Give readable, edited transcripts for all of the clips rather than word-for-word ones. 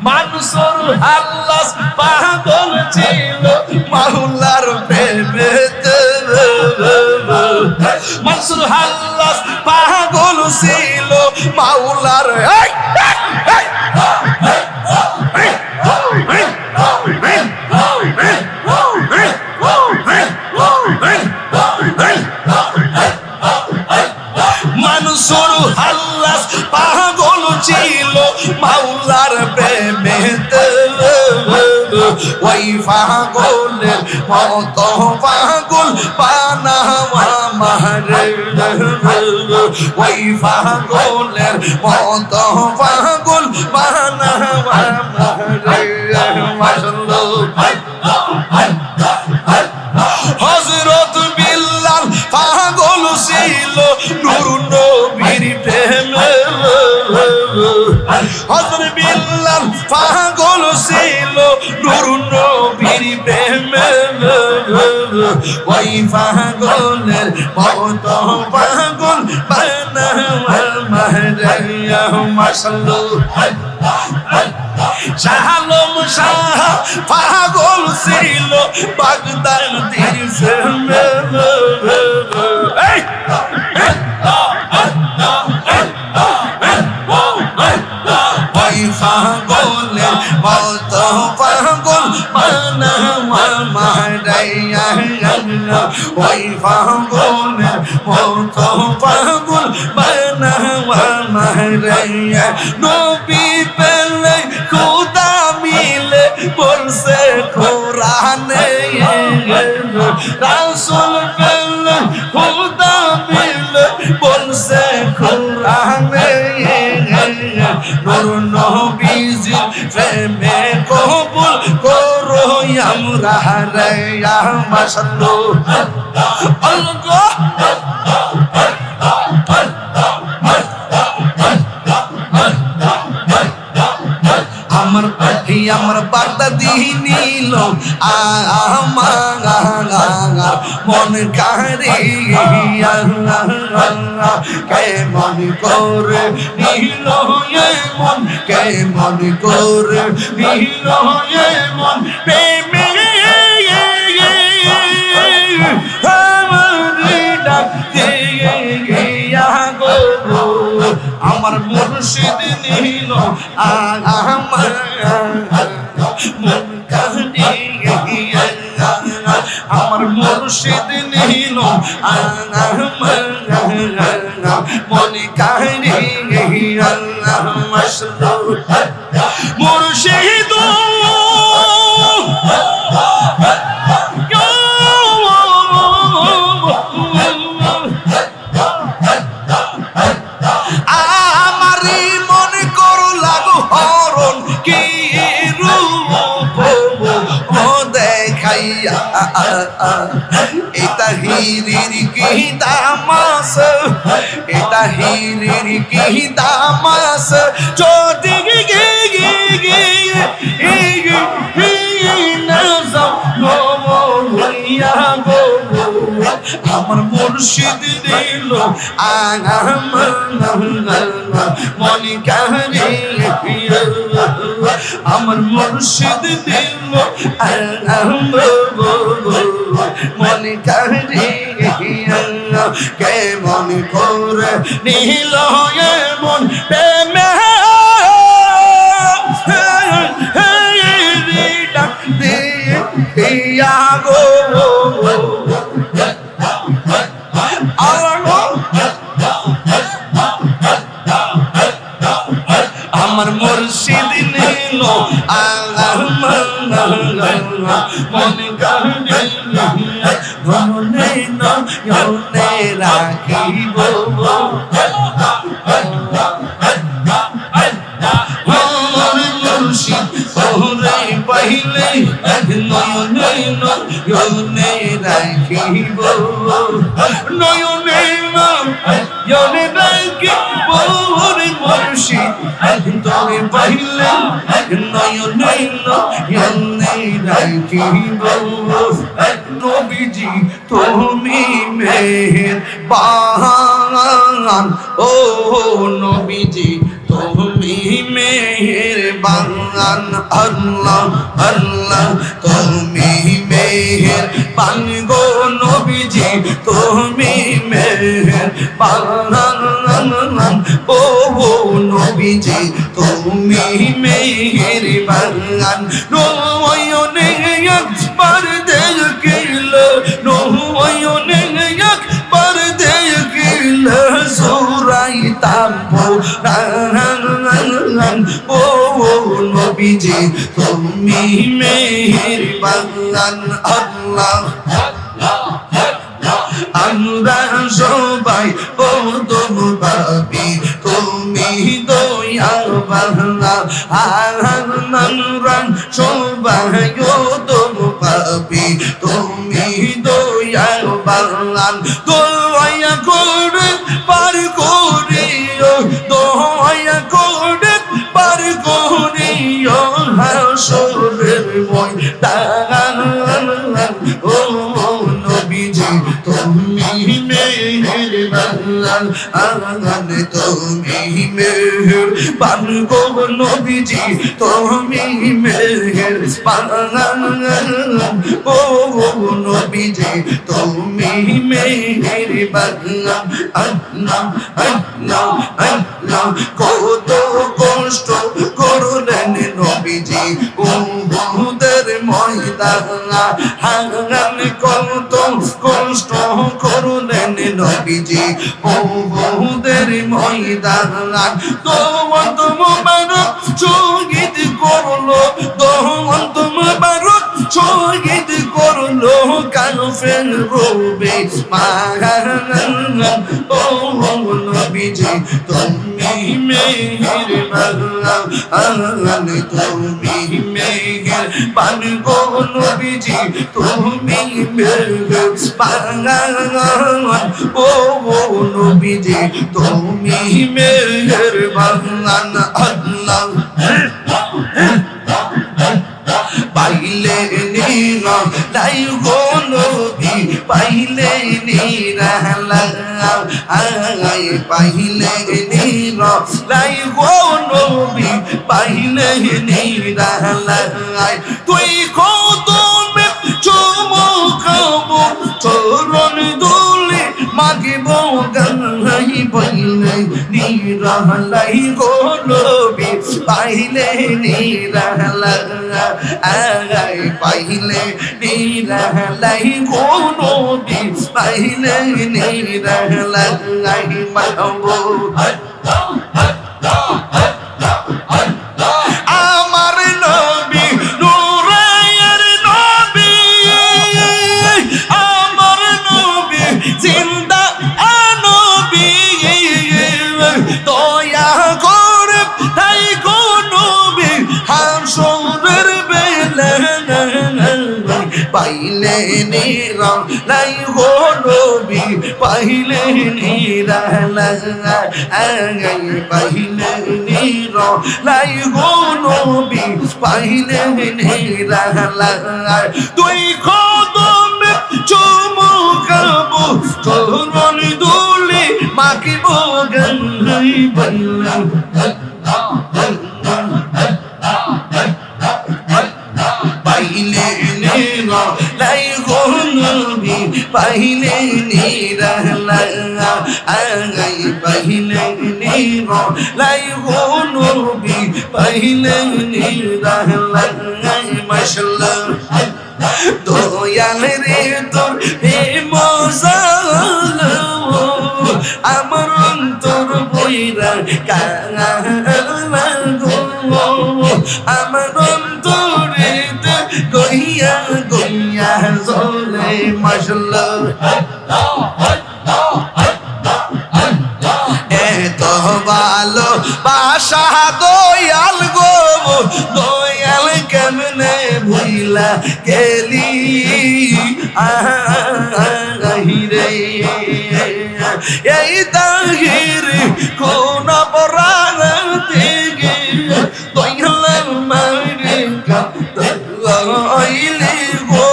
মানুষের আল্লাহ পাগল ছিল মাওলার প্রেমেতে মানুষের আল্লাহ পাগল ছিল মাওলার মানুষের আল্লাহ পাগল ছিল মাওলার প্রেমেতে ওই পাগলের মতো পাগল বানাওয়া মারে ওই পাগলের মতো পাগল বানাওয়া মারে হযরত বিল্লাল পাগল ছিল নূর নবীর প্রেমে হযরত বিল্লাল পাগল ছিল নূর নবীর প্রেমে ওই পাগলের মতো পাগল বানাওয়া মারে মাশাআল্লাহ শাহালম শাহ পাগল ছিল বাগদাদের প্রেমে ওই পাগলের মতো পাগল বানাওয়া মারাইয়া ওই পাগলের মতো পাগল বানাওয়া মারাইয়া নবী পেলে খোদা মিলে বলছে কোরআনে রাসূল পেলে খোদা মিলে বলছে কোরআনে নূর নবীজি প্রেমে কবুল করো আমরা রে ইয়া মাশাআল্লাহ আল্লাহ আমার আমার বার্তা দিল আমার মন কারিয়া কেমন করে নিল মন কেমন করে নিল মন প্রেমে আমার মুর্শিদ নিল আমার মন কারিয়া আমার মুর্শিদ নিল আমার মন কারিয়া মাশাআল্লাহ মুর্শিদ এটা হিরির কি দামাস এটা হিরির কি দামাস যদি আমার মুর্শিদ দিল মন কারিয়া আমার মুর্শিদ দিল মন কারিয়া কেমন করে নিল মন প্রেমে ডাক দিয়া গো আমার মুর্শিদ নিল মন কারিয়া মনে নয়নে রাখিব মুর্শিদ ওরে পাইলে নয়নে নয়নে রাখিব নয়নে নয়নে রাখিব মুর্শিদ তোরে পাইলে নয়নে নয়নে রাখিব নবীজি তুমি মেহেরবান ও নবীজি তুমি মেহেরবান আল্লাহ আল্লাহ তুমি মেহেরবান গো নবীজি তুমি মেহেরবান ও নবীজি তুমি মেহেরবান নয়নে একবার দেখিলে নয়নে একবার দেখিলে সুরাইতাম পুরাণ ও নবীজি তুমি মেহেরবান আল্লাহ আমরা সবাই প্রথম ভাবি তুমি দয়াবালা আমরা সবাই প্রথম ভাবি তুমি দয়াবালা দয়া করে পার করিও দয়া করে পার করিও হাসরের ময়দান ও নবীজি তুমি মেহেরবান তুমি মেহেরবান গো নবীজি তুমি মেহেরবান ও নবীজি তুমি মেহেরবান আল্লাহ আল্লাহ আল্লাহ কত কষ্ট করলেন নবীজি উহুদের ময়দান কত কষ্ট করলেন নবীজি উহুদের ময়দান দোয়াত মুবারক শহীদ করলো দোয়াত মুবারক শহীদ করলো কাফের রবে ও নবীজি তুমি মেহেরবান তুমি মেহেরবান গো নবীজি তুমি মেহেরবান ও নবীজি তুমি মেহেরবান আল্লাহ পাইলে নীরা লাই গো নবী পাইলে নীরা লাই পাইলে নীরা লাই গো নবী পাইলে নীরা লাই তুই কদমে চুমুখাবো চরণ দুলি মাগিব গাই পাইলে নীরা লাই গো নবী পাইলে নীরা লাই পাইলে নীরা লাই গো নবী পাইলে নীরা লাই মাহবুব আমার নবী নূরের নবী আমার নবী জিন্দা নবী দয়া করে তাই গো নবী হাসরের বেলা পাইলে নীরা লাই গো নবী পাইলে নীরা লাই পাইলে নীরা লাই গো নবী পাইলে নীরা লাই তুই কদমে চুমুখাবো চরণ দুলি মাগিব গাই পাইলে পাইলে নীরা লাই গো নবী পাইলে নীরা লাই পাইলে নীরা লাই গো নবী পাইলে নীরা লাই মাশাআল্লাহ দয়াল রে তোর হে মজাল আমার অন্তর বইরা কালা গো আমার অন্তরে গইয়া গইয়া জলে মাশাআল্লাহ এত ভালো বাসা দয়াল গো দয়াল কেমনে ভুইলা গেলি আহিরে এই তাহির কোন অপরাধে দয়াল মারে কাইলে গো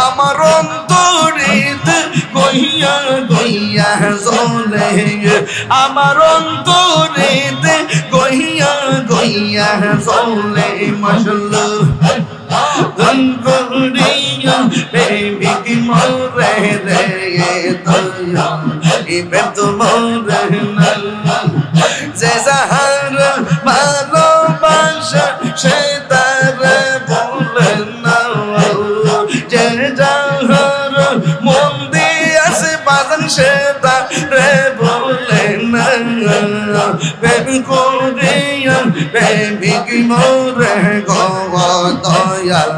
আমার অন্তরে গইয়া গইয়া হইয়া জ্বলে আমার অন্তরেতে গইয়া গইয়া জ্বলে মাশাআল্লাহ ধন করিয়া প্রেমিক মরে রে দয়া ইবে তো মরে না যে যাহার ভালোবাসা সে তার বলে না যে যাহার মন দিয়েছে বাঁধন সে তার বলে না প্রেম করিয়া প্রেমিক মরে গো দয়াল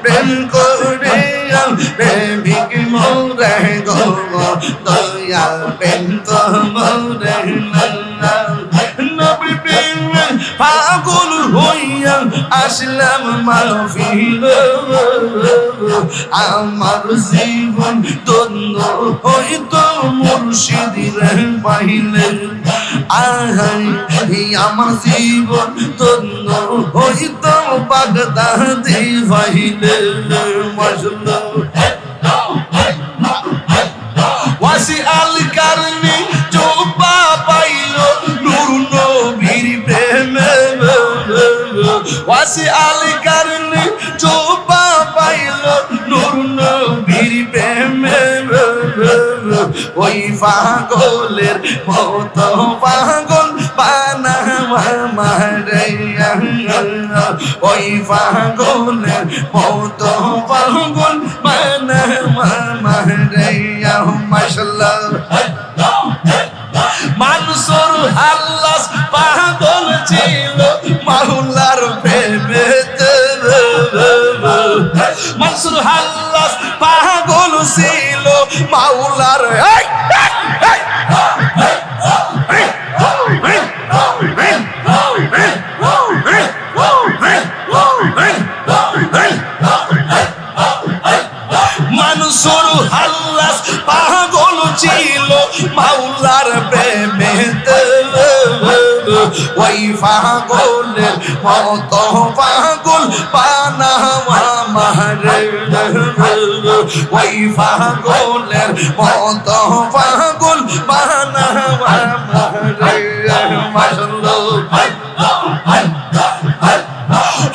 প্রেম করিয়া প্রেমিক মরে গো দয়াল প্রেম তো মরে নবী প্রেম পাগল হইয়া আসলাম মাহফিল আমার জীবন ধন্য হইতো মুর্শিদের পাইলে আহাই আমার জীবন ধন্য হইতো বাগদাদি পাইলে মাশাআল্লাহ ওয়াসি আল কারনি চোপা পাইল নূর নবীর প্রেমে ওয়াসি আল কারনি চোপা পাইল নূর নবীর প্রেমে ওই পাগলের মতো পাগল বানাওয়া মারাইয়া ওই পাগলের মতো পাগল বানাওয়া মারাইয়া মাশাআল্লাহ মানুষের আল্লাহ পাগল ছিল মাওলার প্রেমেতে মানুষের আল্লাহ পাগল ছিল মাওলার মানুষের আল্লাহ পাগল ছিল মাওলার প্রেমেতে ওই পাগলের মতো পাগল বানাওয়া মারে ওই পাগলের মতো পাগল বানাওয়া মারে মাশাআল্লাহ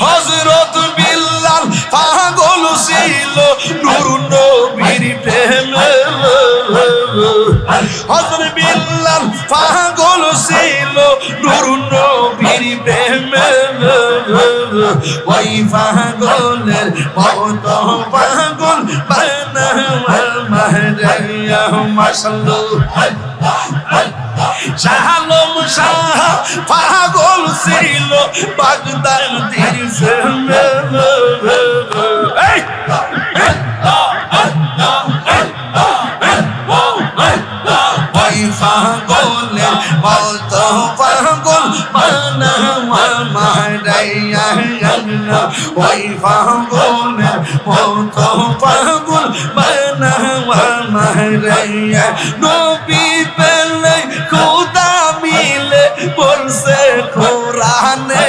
হযরত বিল্লাল পাগল ছিল নূর নবীর প্রেমে হযরত বিল্লাল পাগল ছিল নূর নবীর প্রেমে ওই পাগলের মতো পাগল বানাওয়া মারাইয়া মাশাআল্লাহ শাহ আলম শাহ পাগল ছিল বাগদাদির প্রেমে ওই পাগলের মতো পাগল বানাওয়া মারাইয়া ওই পাগলের মতো পাগল বানাওয়া মারাইয়া নবী পেলে খোদা মিলে বলছে কোরআনে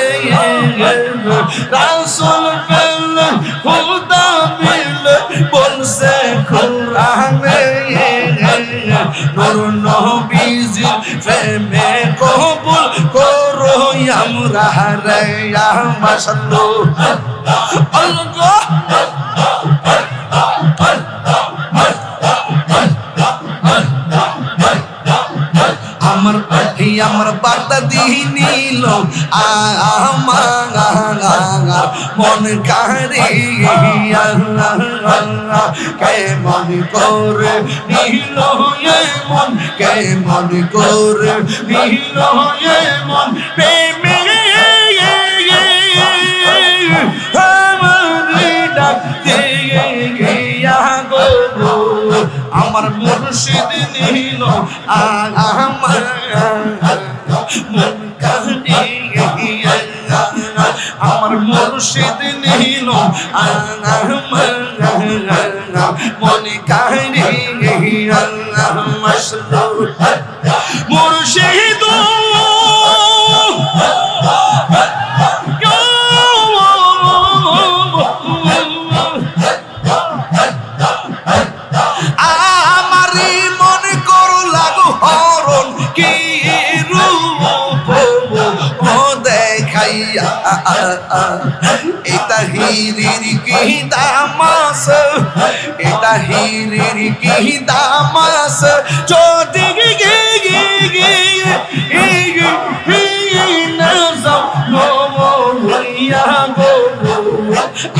রাসূল পেলে খোদা মিলে বলছে কোরআনে নূর নবীজি প্রেমে কবুল করো আমরা রে মাশাআল্লাহ আল্লাহ আমার বাগদাদি নীল মন কারিয়া কেমন করে নীল মন কেমন করে নীল মন প্রেমে আমার মুর্শিদ নীল আমার মন কারিয়া আমার মুর্শিদ নীল মন কারিয়া মুর্শিদ চরণ কি রূপ ও দেখাইয়া এটা হিরির কি দামাস এটা হিরির কি দামাস যদি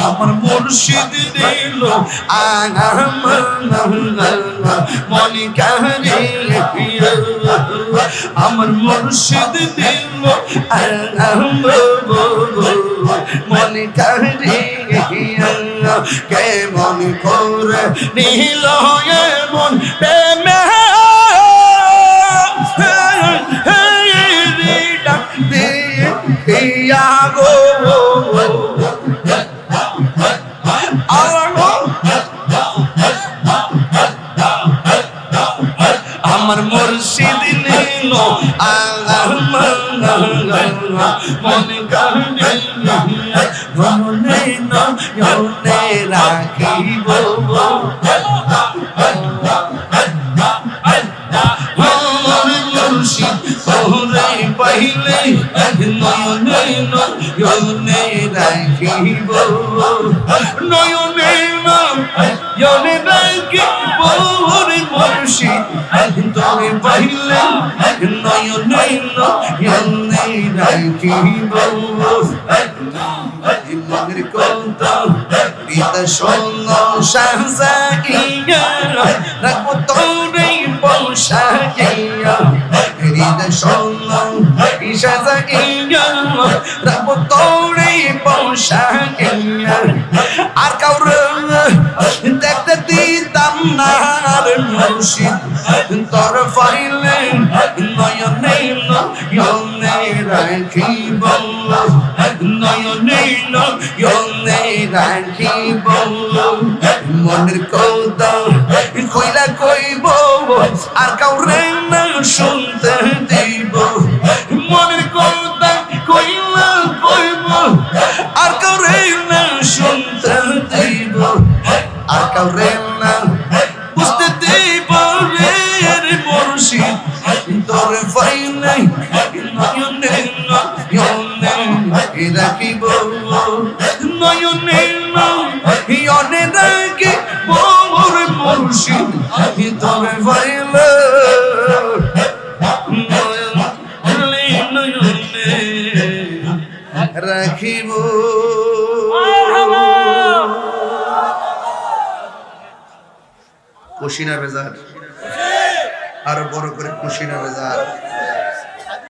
আমার মুর্শিদ দিল মনে কারে আমার মুর্শিদ দিল মনে কারে কেমন করে নীল এমন প্রেমে গো আমার মুর্শিদ নিল মনে কারে মনে রাখিব তোরে পাইলে নয়নে নয়নে রাখিব নয়নে নয়নে রাখিব রে মুর্শিদ তোরে পাইলে নয়নে নয়নে রাখিব মনের কথা পিতা শোন সাজাইয়া রাখবো তোরে বসাইয়া হৃদয় শোন সাজাইয়া রাখবো তোরে বসাইয়া আর কাউরে দেখতে দিতাম না রে মুর্শিদ তোর ফাইলে নয়নে নয়নে রাখিব নয়নে নয়নে রাখিব মনের কথা কইলা কইব আর কাউরে না শুনতে দিব মনের কথা কইলা কইব আর কাউরে না শুনতে দিব আর কাউরে না বুঝতে দিব রে মুর্শিদ তোর ফাইলে নয়নে নয়নে রাখিব নয়নে নয়নে রাখিব রে মুর্শিদ তোর ফাইলে নয়নে রাখিব খুশি না বেজার আরো বড় করে খুশি না বেজার